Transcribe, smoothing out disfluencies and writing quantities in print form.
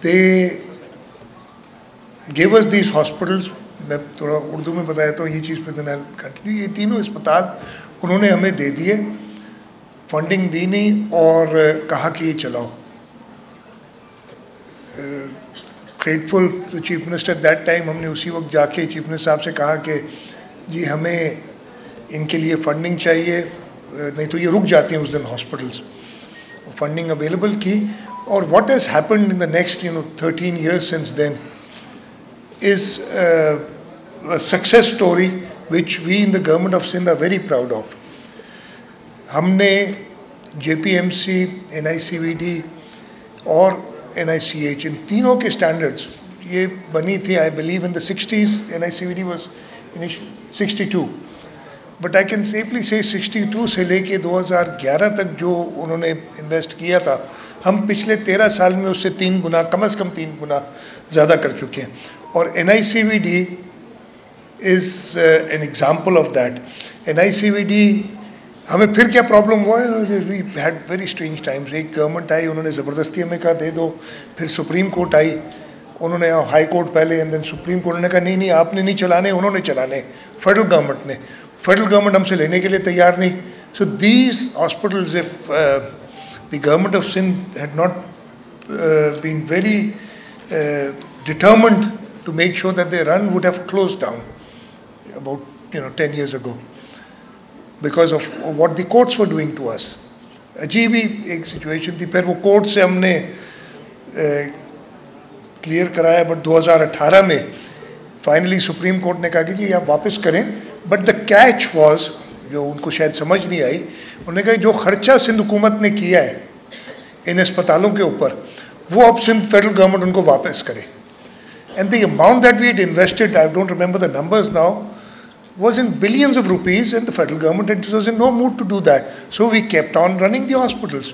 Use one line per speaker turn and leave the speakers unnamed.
They gave us these hospitals. मैं थोड़ा उर्दू में बताया तो ये चीज़ पे देना कंटिन्यू. ये तीनों अस्पताल उन्होंने हमें दे दिए, फंडिंग दी नहीं और कहा कि ये चलाओ. Grateful to chief minister that time. हमने उसी वक्त जाके चीफ मिनिस्टर साहब से कहा कि जी हमें इनके लिए फंडिंग चाहिए, नहीं तो ये रुक जाती हैं उस दिन हॉस्पिटल्स. फंडिंग अवेलेबल की. और what has happened in the next 13 years since then is a success story which we in the government of Sindh are very proud of. हमने JPMC, NICVD और NICH इन तीनों के स्टैंडर्ड्स ये बनी थी I believe in the 60s. NICVD was 62, but I can safely से 62 से लेके 2011 तक जो उन्होंने इन्वेस्ट किया था, हम पिछले 13 साल में उससे 3 गुना, कम से कम 3 गुना ज़्यादा कर चुके हैं. और NICVD is an example of that. NICVD हमें फिर क्या प्रॉब्लम हुआ है, we had very strange times. एक गवर्नमेंट आई, उन्होंने ज़बरदस्ती हमें कहा दे दो. फिर सुप्रीम कोर्ट आई, उन्होंने हाई कोर्ट पहले एंड देन सुप्रीम कोर्ट ने कहा नहीं नहीं आपने नहीं चलाने, उन्होंने चलाने. फेडरल गवर्नमेंट ने, फेडरल गवर्नमेंट हमसे लेने के लिए तैयार नहीं. So these hospitals, if the government of Sindh had not been very determined to make sure that they run, would have closed down about 10 years ago because of what the courts were doing to us. अजीब ही एक situation थी. फिर वो court से हमने clear कराया, but 2018 में finally supreme court ने कहा कि जी आप वापस करें. बट द कैच वाज, जो उनको शायद समझ नहीं आई, उन्होंने कहा जो खर्चा सिंध हुकूमत ने किया है इन अस्पतालों के ऊपर, वो अब सिंध फेडरल गवर्नमेंट उनको वापस करे. And the amount that we had invested, I don't remember the numbers now, was in billions of rupees, and the federal government was in no mood to do that. So we kept on running the hospitals.